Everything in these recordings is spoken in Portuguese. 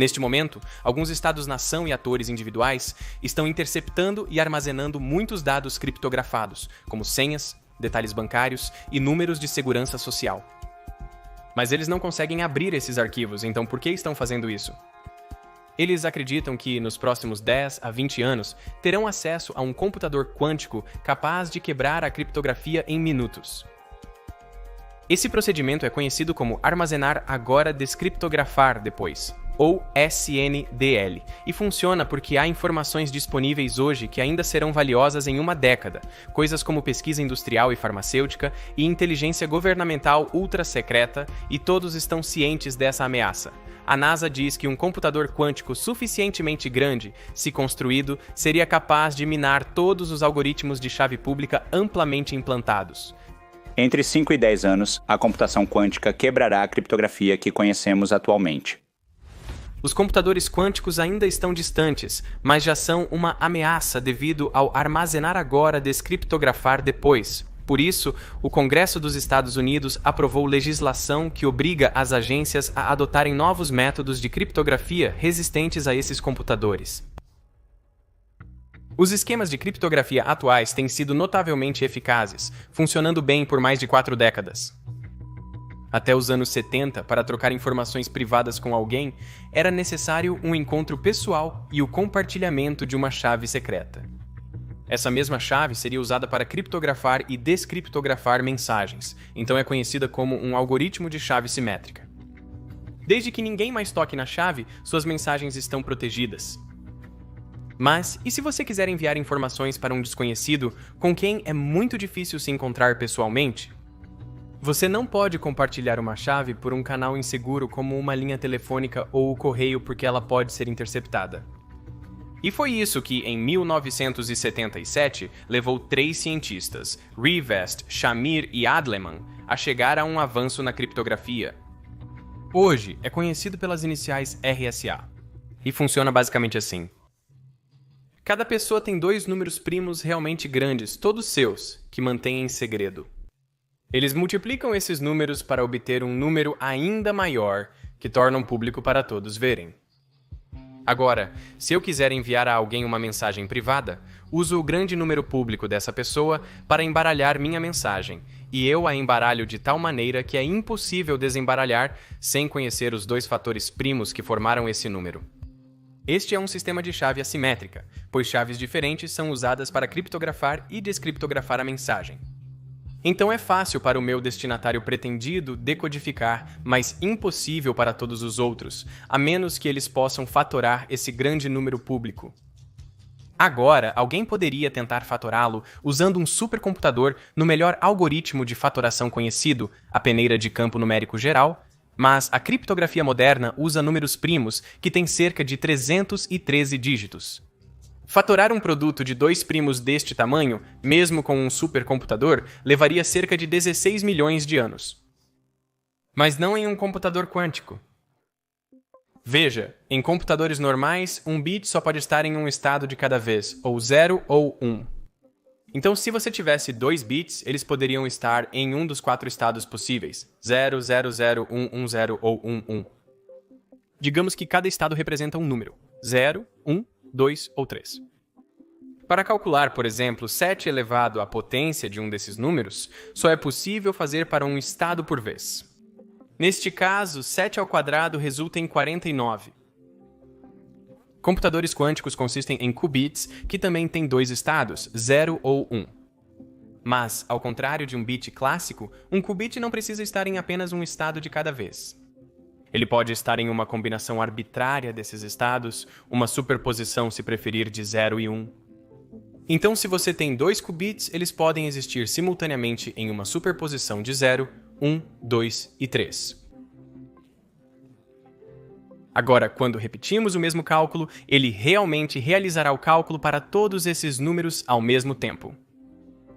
Neste momento, alguns estados-nação e atores individuais estão interceptando e armazenando muitos dados criptografados, como senhas, detalhes bancários e números de segurança social. Mas eles não conseguem abrir esses arquivos, então por que estão fazendo isso? Eles acreditam que, nos próximos 10 a 20 anos, terão acesso a um computador quântico capaz de quebrar a criptografia em minutos. Esse procedimento é conhecido como armazenar agora descriptografar depois, ou SNDL, e funciona porque há informações disponíveis hoje que ainda serão valiosas em uma década, coisas como pesquisa industrial e farmacêutica e inteligência governamental ultra-secreta, e todos estão cientes dessa ameaça. A NASA diz que um computador quântico suficientemente grande, se construído, seria capaz de minar todos os algoritmos de chave pública amplamente implantados. Entre 5 e 10 anos, a computação quântica quebrará a criptografia que conhecemos atualmente. Os computadores quânticos ainda estão distantes, mas já são uma ameaça devido ao armazenar agora descriptografar depois. Por isso, o Congresso dos Estados Unidos aprovou legislação que obriga as agências a adotarem novos métodos de criptografia resistentes a esses computadores. Os esquemas de criptografia atuais têm sido notavelmente eficazes, funcionando bem por mais de 4 décadas. Até os anos 70, para trocar informações privadas com alguém, era necessário um encontro pessoal e o compartilhamento de uma chave secreta. Essa mesma chave seria usada para criptografar e descriptografar mensagens, então é conhecida como um algoritmo de chave simétrica. Desde que ninguém mais toque na chave, suas mensagens estão protegidas. Mas, e se você quiser enviar informações para um desconhecido com quem é muito difícil se encontrar pessoalmente? Você não pode compartilhar uma chave por um canal inseguro como uma linha telefônica ou o correio porque ela pode ser interceptada. E foi isso que, em 1977, levou 3 cientistas, Rivest, Shamir e Adleman, a chegar a um avanço na criptografia. Hoje, é conhecido pelas iniciais RSA. E funciona basicamente assim. Cada pessoa tem 2 números primos realmente grandes, todos seus, que mantém em segredo. Eles multiplicam esses números para obter um número ainda maior, que tornam público para todos verem. Agora, se eu quiser enviar a alguém uma mensagem privada, uso o grande número público dessa pessoa para embaralhar minha mensagem, e eu a embaralho de tal maneira que é impossível desembaralhar sem conhecer os 2 fatores primos que formaram esse número. Este é um sistema de chave assimétrica, pois chaves diferentes são usadas para criptografar e descriptografar a mensagem. Então é fácil para o meu destinatário pretendido decodificar, mas impossível para todos os outros, a menos que eles possam fatorar esse grande número público. Agora, alguém poderia tentar fatorá-lo usando um supercomputador no melhor algoritmo de fatoração conhecido, a peneira de campo numérico geral, mas a criptografia moderna usa números primos que têm cerca de 313 dígitos. Fatorar um produto de 2 primos deste tamanho, mesmo com um supercomputador, levaria cerca de 16 milhões de anos. Mas não em um computador quântico. Veja, em computadores normais, um bit só pode estar em um estado de cada vez, ou 0 ou 1. Então, se você tivesse 2 bits, eles poderiam estar em um dos 4 estados possíveis, 0, 0, 0, 1, 1, 0 ou 1, 1. Digamos que cada estado representa um número, 0, 1, 2 ou 3. Para calcular, por exemplo, 7 elevado à potência de um desses números, só é possível fazer para um estado por vez. Neste caso, 7 ao quadrado resulta em 49. Computadores quânticos consistem em qubits, que também têm 2 estados, 0 ou 1. Mas, ao contrário de um bit clássico, um qubit não precisa estar em apenas um estado de cada vez. Ele pode estar em uma combinação arbitrária desses estados, uma superposição, se preferir, de 0 e 1. Então, se você tem 2 qubits, eles podem existir simultaneamente em uma superposição de 0, 1, 2 e 3. Agora, quando repetimos o mesmo cálculo, ele realmente realizará o cálculo para todos esses números ao mesmo tempo.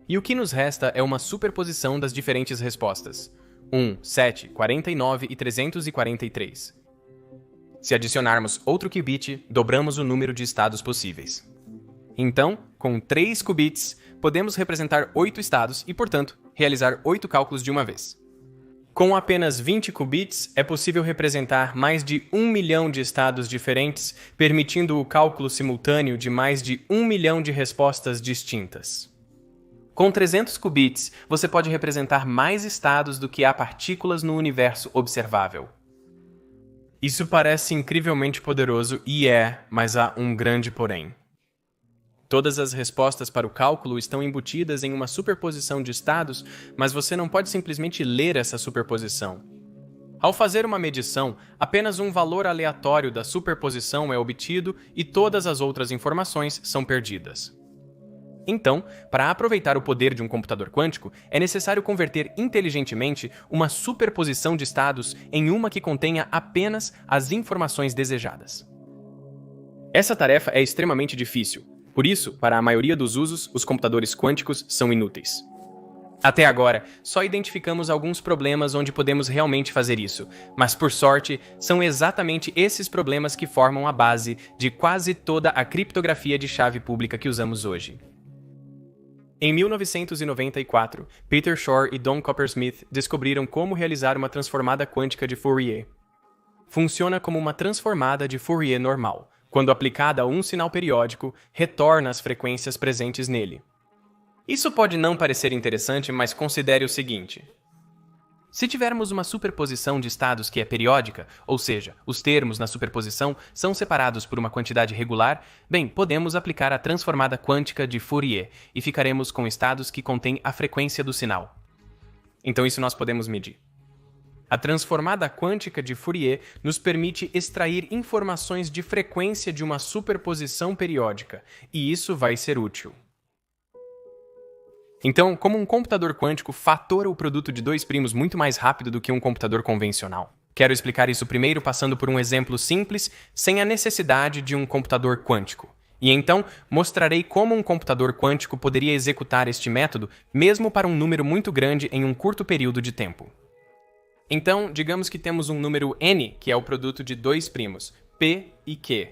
E o que nos resta é uma superposição das diferentes respostas. 1, 7, 49 e 343. Se adicionarmos outro qubit, dobramos o número de estados possíveis. Então, com 3 qubits, podemos representar 8 estados e, portanto, realizar 8 cálculos de uma vez. Com apenas 20 qubits, é possível representar mais de 1 milhão de estados diferentes, permitindo o cálculo simultâneo de mais de 1 milhão de respostas distintas. Com 300 qubits, você pode representar mais estados do que há partículas no universo observável. Isso parece incrivelmente poderoso e mas há um grande porém. Todas as respostas para o cálculo estão embutidas em uma superposição de estados, mas você não pode simplesmente ler essa superposição. Ao fazer uma medição, apenas um valor aleatório da superposição é obtido e todas as outras informações são perdidas. Então, para aproveitar o poder de um computador quântico, é necessário converter inteligentemente uma superposição de estados em uma que contenha apenas as informações desejadas. Essa tarefa é extremamente difícil. Por isso, para a maioria dos usos, os computadores quânticos são inúteis. Até agora, só identificamos alguns problemas onde podemos realmente fazer isso, mas por sorte, são exatamente esses problemas que formam a base de quase toda a criptografia de chave pública que usamos hoje. Em 1994, Peter Shor e Don Coppersmith descobriram como realizar uma transformada quântica de Fourier. Funciona como uma transformada de Fourier normal. Quando aplicada a um sinal periódico, retorna as frequências presentes nele. Isso pode não parecer interessante, mas considere o seguinte. Se tivermos uma superposição de estados que é periódica, ou seja, os termos na superposição são separados por uma quantidade regular, bem, podemos aplicar a transformada quântica de Fourier e ficaremos com estados que contêm a frequência do sinal. Então isso nós podemos medir. A transformada quântica de Fourier nos permite extrair informações de frequência de uma superposição periódica, e isso vai ser útil. Então, como um computador quântico fatora o produto de dois primos muito mais rápido do que um computador convencional? Quero explicar isso primeiro passando por um exemplo simples, sem a necessidade de um computador quântico. E então, mostrarei como um computador quântico poderia executar este método, mesmo para um número muito grande em um curto período de tempo. Então, digamos que temos um número n, que é o produto de dois primos, p e q.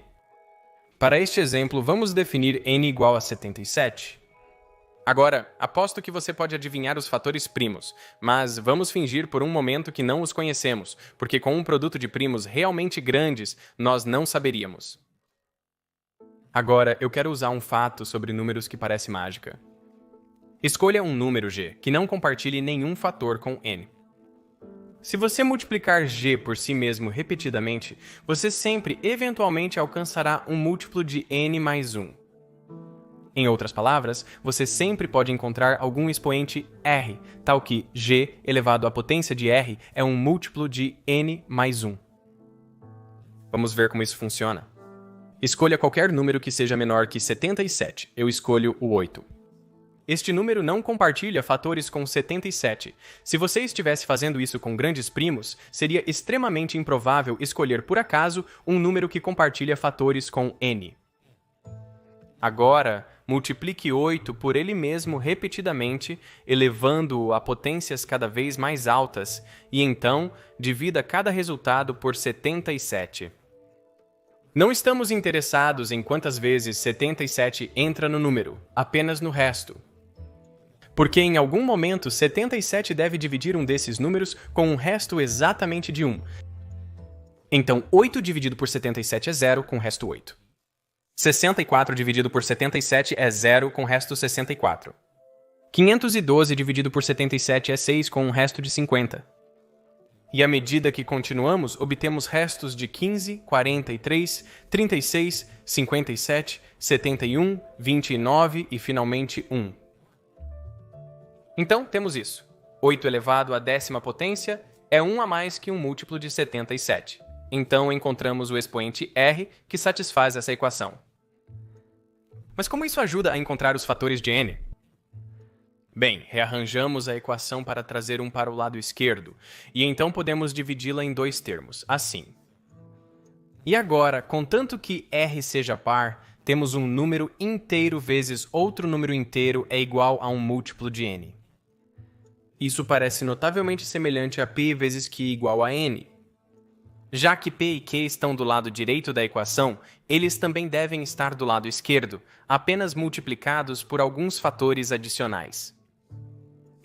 Para este exemplo, vamos definir n igual a 77. Agora, aposto que você pode adivinhar os fatores primos, mas vamos fingir por um momento que não os conhecemos, porque com um produto de primos realmente grandes, nós não saberíamos. Agora, eu quero usar um fato sobre números que parece mágica. Escolha um número g que não compartilhe nenhum fator com n. Se você multiplicar g por si mesmo repetidamente, você sempre, eventualmente, alcançará um múltiplo de n mais 1. Em outras palavras, você sempre pode encontrar algum expoente r, tal que g elevado à potência de r é um múltiplo de n mais 1. Vamos ver como isso funciona. Escolha qualquer número que seja menor que 77. Eu escolho o 8. Este número não compartilha fatores com 77. Se você estivesse fazendo isso com grandes primos, seria extremamente improvável escolher por acaso um número que compartilha fatores com n. Agora, multiplique 8 por ele mesmo repetidamente, elevando-o a potências cada vez mais altas, e então divida cada resultado por 77. Não estamos interessados em quantas vezes 77 entra no número, apenas no resto. Porque em algum momento 77 deve dividir um desses números com um resto exatamente de 1. Então 8 dividido por 77 é 0 com o resto 8. 64 dividido por 77 é 0 com o resto 64. 512 dividido por 77 é 6 com um resto de 50. E à medida que continuamos, obtemos restos de 15, 43, 36, 57, 71, 29 e finalmente 1. Então, temos isso. 8 elevado à 10ª potência é 1 a mais que um múltiplo de 77. Então, encontramos o expoente r que satisfaz essa equação. Mas como isso ajuda a encontrar os fatores de n? Bem, rearranjamos a equação para trazer um para o lado esquerdo, e então podemos dividi-la em dois termos, assim. E agora, contanto que r seja par, temos um número inteiro vezes outro número inteiro é igual a um múltiplo de n. Isso parece notavelmente semelhante a p vezes q igual a n. Já que p e q estão do lado direito da equação, eles também devem estar do lado esquerdo, apenas multiplicados por alguns fatores adicionais.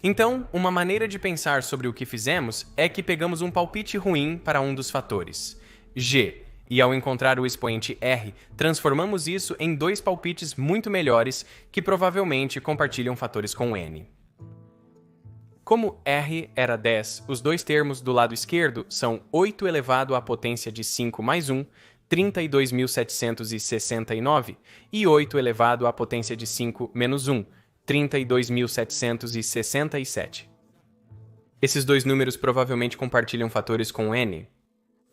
Então, uma maneira de pensar sobre o que fizemos é que pegamos um palpite ruim para um dos fatores, g, e ao encontrar o expoente r, transformamos isso em dois palpites muito melhores que provavelmente compartilham fatores com n. Como r era 10, os dois termos do lado esquerdo são 8 elevado à potência de 5 mais 1, 32.769, e 8 elevado à potência de 5 menos 1, 32.767. Esses dois números provavelmente compartilham fatores com n.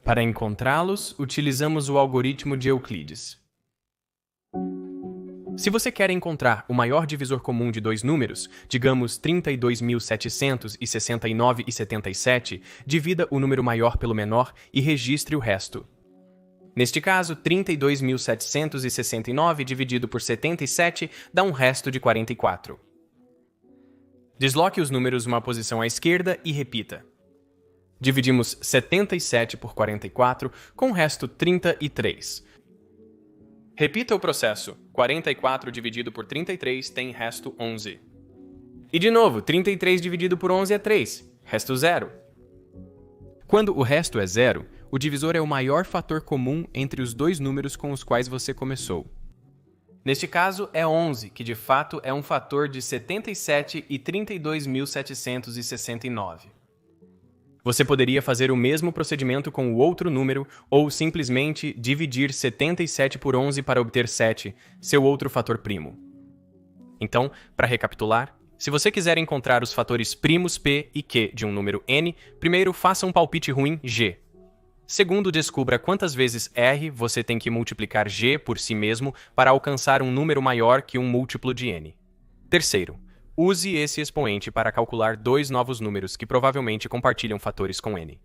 Para encontrá-los, utilizamos o algoritmo de Euclides. Se você quer encontrar o maior divisor comum de dois números, digamos 32.769 e 77, divida o número maior pelo menor e registre o resto. Neste caso, 32.769 dividido por 77 dá um resto de 44. Desloque os números uma posição à esquerda e repita. Dividimos 77 por 44 com o resto 33. Repita o processo. 44 dividido por 33 tem resto 11. E de novo, 33 dividido por 11 é 3, resto 0. Quando o resto é 0, o divisor é o maior fator comum entre os dois números com os quais você começou. Neste caso, é 11, que de fato é um fator de 77 e 32.769. Você poderia fazer o mesmo procedimento com o outro número ou simplesmente dividir 77 por 11 para obter 7, seu outro fator primo. Então, para recapitular, se você quiser encontrar os fatores primos p e q de um número n, primeiro faça um palpite ruim g. Segundo, descubra quantas vezes r você tem que multiplicar g por si mesmo para alcançar um número maior que um múltiplo de n. Terceiro, use esse expoente para calcular dois novos números que provavelmente compartilham fatores com n.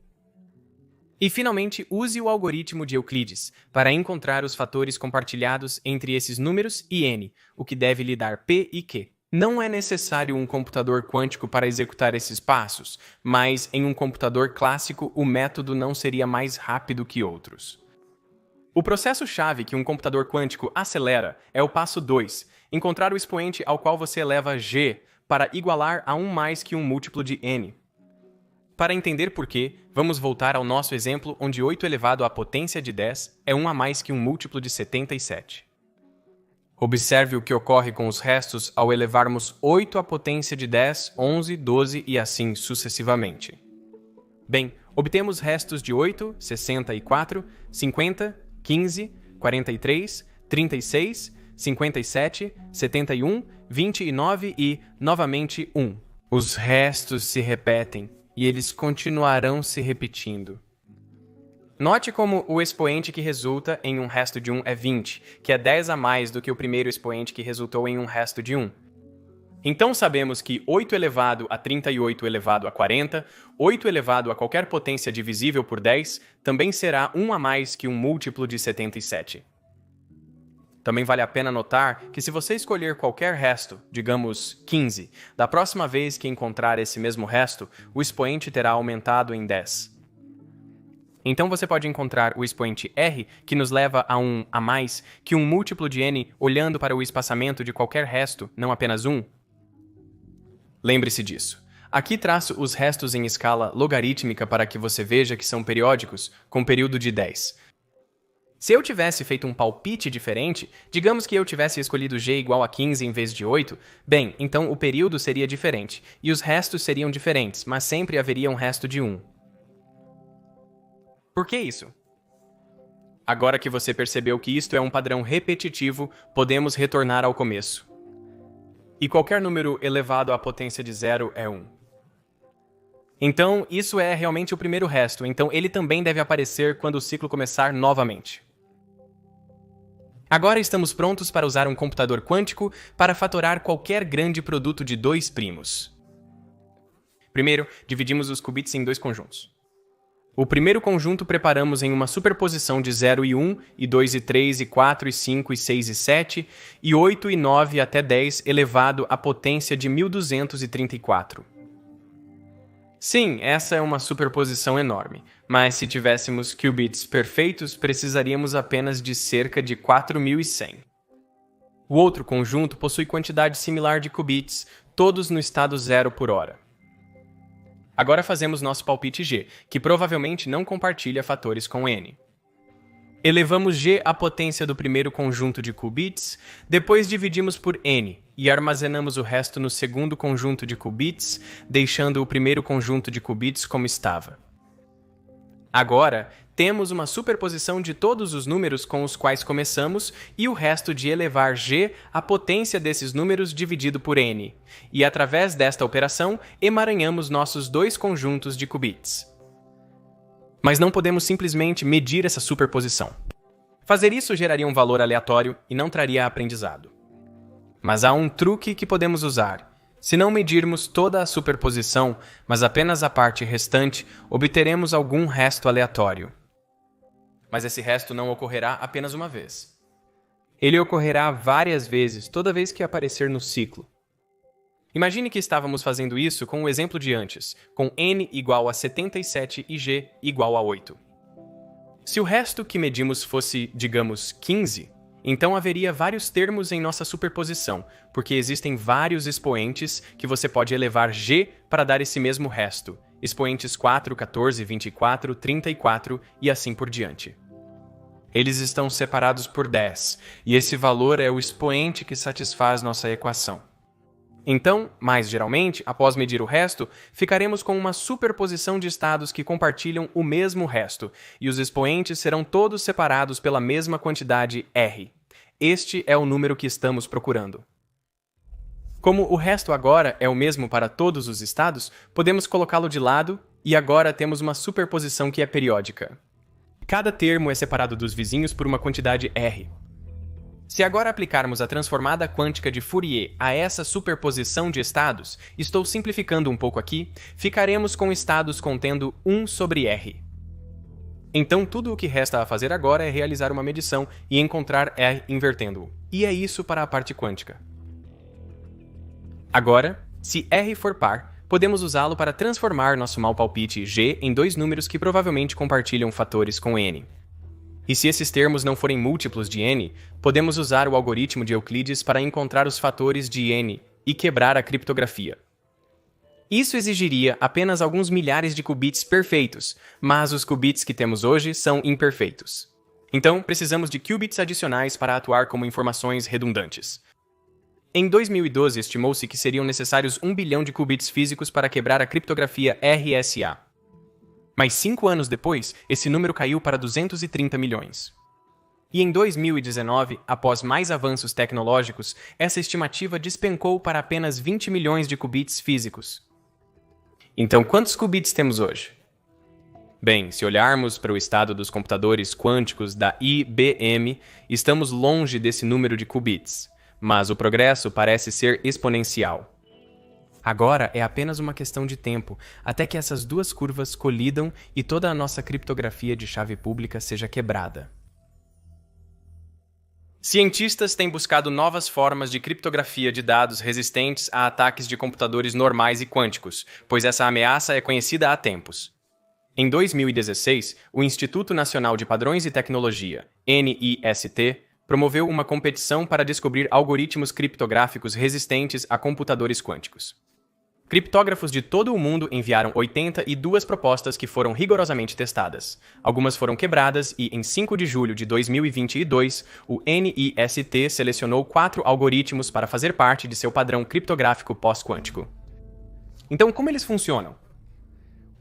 E, finalmente, use o algoritmo de Euclides para encontrar os fatores compartilhados entre esses números e n, o que deve lhe dar p e q. Não é necessário um computador quântico para executar esses passos, mas em um computador clássico o método não seria mais rápido que outros. O processo-chave que um computador quântico acelera é o passo 2, encontrar o expoente ao qual você eleva g para igualar a 1 mais que um múltiplo de n. Para entender por quê, vamos voltar ao nosso exemplo onde 8 elevado à potência de 10 é 1 a mais que um múltiplo de 77. Observe o que ocorre com os restos ao elevarmos 8 à potência de 10, 11, 12 e assim sucessivamente. Bem, obtemos restos de 8, 64, 50, 15, 43, 36, 57, 71, 29 e, novamente, 1. Os restos se repetem e eles continuarão se repetindo. Note como o expoente que resulta em um resto de 1 é 20, que é 10 a mais do que o primeiro expoente que resultou em um resto de 1. Então sabemos que 8 elevado a 38 elevado a 40, 8 elevado a qualquer potência divisível por 10, também será 1 a mais que um múltiplo de 77. Também vale a pena notar que se você escolher qualquer resto, digamos 15, da próxima vez que encontrar esse mesmo resto, o expoente terá aumentado em 10. Então você pode encontrar o expoente r, que nos leva a 1 a mais que um múltiplo de n olhando para o espaçamento de qualquer resto, não apenas 1. Lembre-se disso. Aqui traço os restos em escala logarítmica para que você veja que são periódicos, com período de 10. Se eu tivesse feito um palpite diferente, digamos que eu tivesse escolhido g igual a 15 em vez de 8, bem, então o período seria diferente, e os restos seriam diferentes, mas sempre haveria um resto de 1. Por que isso? Agora que você percebeu que isto é um padrão repetitivo, podemos retornar ao começo. E qualquer número elevado à potência de 0 é 1. Então, isso é realmente o primeiro resto, então ele também deve aparecer quando o ciclo começar novamente. Agora estamos prontos para usar um computador quântico para fatorar qualquer grande produto de dois primos. Primeiro, dividimos os qubits em dois conjuntos. O primeiro conjunto preparamos em uma superposição de 0 e 1, e 2 e 3, e 4 e 5, e 6 e 7, e 8 e 9 até 10 elevado à potência de 1234. Sim, essa é uma superposição enorme, mas se tivéssemos qubits perfeitos, precisaríamos apenas de cerca de 4100. O outro conjunto possui quantidade similar de qubits, todos no estado zero por hora. Agora fazemos nosso palpite G, que provavelmente não compartilha fatores com N. Elevamos G à potência do primeiro conjunto de qubits, depois dividimos por N e armazenamos o resto no segundo conjunto de qubits, deixando o primeiro conjunto de qubits como estava. Agora, temos uma superposição de todos os números com os quais começamos e o resto de elevar G à potência desses números dividido por N, e através desta operação emaranhamos nossos dois conjuntos de qubits. Mas não podemos simplesmente medir essa superposição. Fazer isso geraria um valor aleatório e não traria aprendizado. Mas há um truque que podemos usar. Se não medirmos toda a superposição, mas apenas a parte restante, obteremos algum resto aleatório. Mas esse resto não ocorrerá apenas uma vez. Ele ocorrerá várias vezes, toda vez que aparecer no ciclo. Imagine que estávamos fazendo isso com o exemplo de antes, com n igual a 77 e g igual a 8. Se o resto que medimos fosse, digamos, 15, então haveria vários termos em nossa superposição, porque existem vários expoentes que você pode elevar g para dar esse mesmo resto, expoentes 4, 14, 24, 34 e assim por diante. Eles estão separados por 10, e esse valor é o expoente que satisfaz nossa equação. Então, mais geralmente, após medir o resto, ficaremos com uma superposição de estados que compartilham o mesmo resto, e os expoentes serão todos separados pela mesma quantidade R. Este é o número que estamos procurando. Como o resto agora é o mesmo para todos os estados, podemos colocá-lo de lado, e agora temos uma superposição que é periódica. Cada termo é separado dos vizinhos por uma quantidade R. Se agora aplicarmos a transformada quântica de Fourier a essa superposição de estados, estou simplificando um pouco aqui, ficaremos com estados contendo 1 sobre R. Então tudo o que resta a fazer agora é realizar uma medição e encontrar R invertendo-o. E é isso para a parte quântica. Agora, se R for par, podemos usá-lo para transformar nosso mau palpite G em dois números que provavelmente compartilham fatores com N. E se esses termos não forem múltiplos de N, podemos usar o algoritmo de Euclides para encontrar os fatores de N e quebrar a criptografia. Isso exigiria apenas alguns milhares de qubits perfeitos, mas os qubits que temos hoje são imperfeitos. Então, precisamos de qubits adicionais para atuar como informações redundantes. Em 2012, estimou-se que seriam necessários 1 bilhão de qubits físicos para quebrar a criptografia RSA. Mas 5 anos depois, esse número caiu para 230 milhões. E em 2019, após mais avanços tecnológicos, essa estimativa despencou para apenas 20 milhões de qubits físicos. Então, quantos qubits temos hoje? Bem, se olharmos para o estado dos computadores quânticos da IBM, estamos longe desse número de qubits, mas o progresso parece ser exponencial. Agora é apenas uma questão de tempo, até que essas duas curvas colidam e toda a nossa criptografia de chave pública seja quebrada. Cientistas têm buscado novas formas de criptografia de dados resistentes a ataques de computadores normais e quânticos, pois essa ameaça é conhecida há tempos. Em 2016, o Instituto Nacional de Padrões e Tecnologia, NIST, promoveu uma competição para descobrir algoritmos criptográficos resistentes a computadores quânticos. Criptógrafos de todo o mundo enviaram 82 propostas que foram rigorosamente testadas. Algumas foram quebradas e, em 5 de julho de 2022, o NIST selecionou 4 algoritmos para fazer parte de seu padrão criptográfico pós-quântico. Então, como eles funcionam?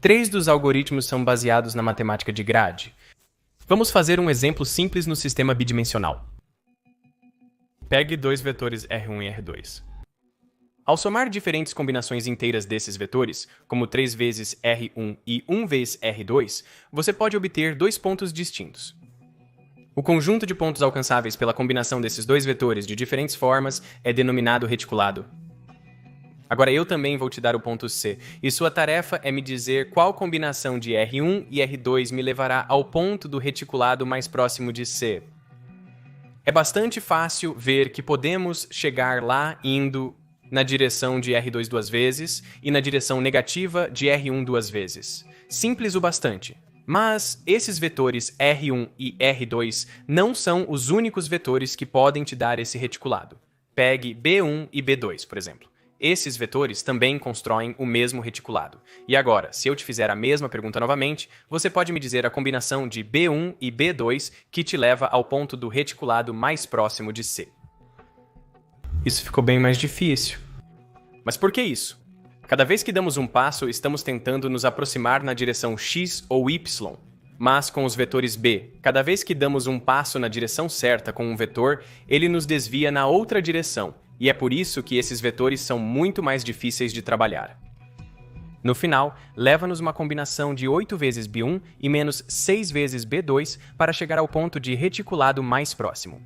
3 dos algoritmos são baseados na matemática de grade. Vamos fazer um exemplo simples no sistema bidimensional. Pegue 2 vetores R1 e R2. Ao somar diferentes combinações inteiras desses vetores, como 3 vezes R1 e 1 vezes R2, você pode obter 2 pontos distintos. O conjunto de pontos alcançáveis pela combinação desses 2 vetores de diferentes formas é denominado reticulado. Agora eu também vou te dar o ponto C, e sua tarefa é me dizer qual combinação de R1 e R2 me levará ao ponto do reticulado mais próximo de C. É bastante fácil ver que podemos chegar lá indo na direção de R2 duas vezes e na direção negativa de R1 duas vezes. Simples o bastante. Mas esses vetores R1 e R2 não são os únicos vetores que podem te dar esse reticulado. Pegue B1 e B2, por exemplo. Esses vetores também constroem o mesmo reticulado. E agora, se eu te fizer a mesma pergunta novamente, você pode me dizer a combinação de B1 e B2 que te leva ao ponto do reticulado mais próximo de C. Isso ficou bem mais difícil. Mas por que isso? Cada vez que damos um passo, estamos tentando nos aproximar na direção X ou Y. Mas com os vetores B, cada vez que damos um passo na direção certa com um vetor, ele nos desvia na outra direção. E é por isso que esses vetores são muito mais difíceis de trabalhar. No final, leva-nos uma combinação de 8 vezes B1 e menos 6 vezes B2 para chegar ao ponto de reticulado mais próximo.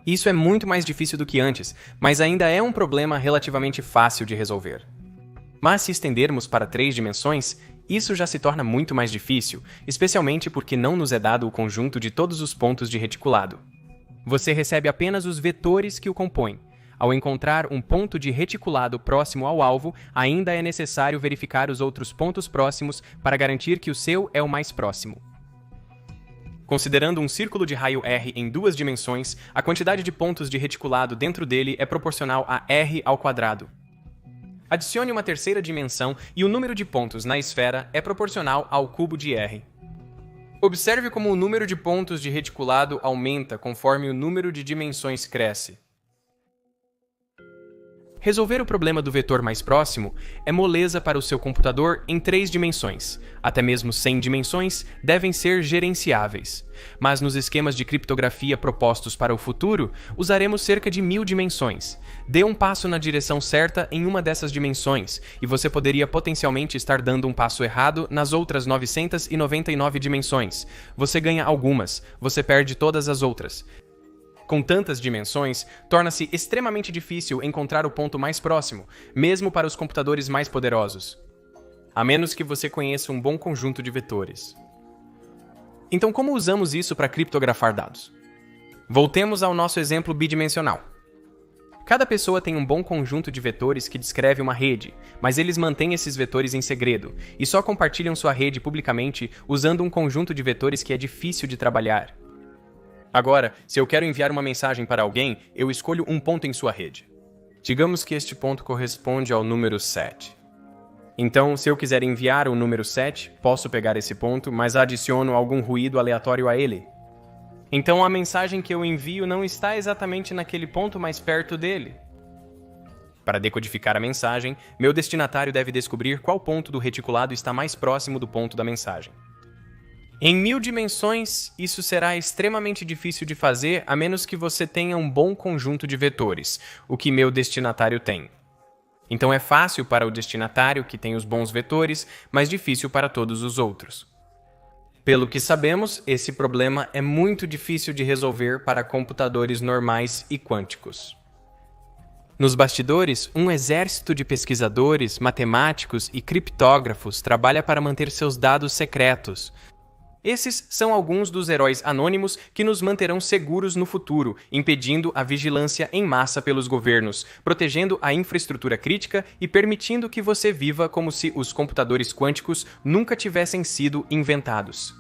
Isso é muito mais difícil do que antes, mas ainda é um problema relativamente fácil de resolver. Mas se estendermos para 3 dimensões, isso já se torna muito mais difícil, especialmente porque não nos é dado o conjunto de todos os pontos de reticulado. Você recebe apenas os vetores que o compõem. Ao encontrar um ponto de reticulado próximo ao alvo, ainda é necessário verificar os outros pontos próximos para garantir que o seu é o mais próximo. Considerando um círculo de raio R em 2 dimensões, a quantidade de pontos de reticulado dentro dele é proporcional a R ao quadrado. Adicione uma terceira dimensão e o número de pontos na esfera é proporcional ao cubo de R. Observe como o número de pontos de reticulado aumenta conforme o número de dimensões cresce. Resolver o problema do vetor mais próximo é moleza para o seu computador em 3 dimensões. Até mesmo 100 dimensões devem ser gerenciáveis. Mas nos esquemas de criptografia propostos para o futuro, usaremos cerca de 1000 dimensões. Dê um passo na direção certa em uma dessas dimensões, e você poderia potencialmente estar dando um passo errado nas outras 999 dimensões. Você ganha algumas, você perde todas as outras. Com tantas dimensões, torna-se extremamente difícil encontrar o ponto mais próximo, mesmo para os computadores mais poderosos. A menos que você conheça um bom conjunto de vetores. Então, como usamos isso para criptografar dados? Voltemos ao nosso exemplo bidimensional. Cada pessoa tem um bom conjunto de vetores que descreve uma rede, mas eles mantêm esses vetores em segredo e só compartilham sua rede publicamente usando um conjunto de vetores que é difícil de trabalhar. Agora, se eu quero enviar uma mensagem para alguém, eu escolho um ponto em sua rede. Digamos que este ponto corresponde ao número 7. Então, se eu quiser enviar o número 7, posso pegar esse ponto, mas adiciono algum ruído aleatório a ele. Então a mensagem que eu envio não está exatamente naquele ponto mais perto dele. Para decodificar a mensagem, meu destinatário deve descobrir qual ponto do reticulado está mais próximo do ponto da mensagem. Em 1000 dimensões, isso será extremamente difícil de fazer a menos que você tenha um bom conjunto de vetores, o que meu destinatário tem. Então é fácil para o destinatário que tem os bons vetores, mas difícil para todos os outros. Pelo que sabemos, esse problema é muito difícil de resolver para computadores normais e quânticos. Nos bastidores, um exército de pesquisadores, matemáticos e criptógrafos trabalha para manter seus dados secretos. Esses são alguns dos heróis anônimos que nos manterão seguros no futuro, impedindo a vigilância em massa pelos governos, protegendo a infraestrutura crítica e permitindo que você viva como se os computadores quânticos nunca tivessem sido inventados.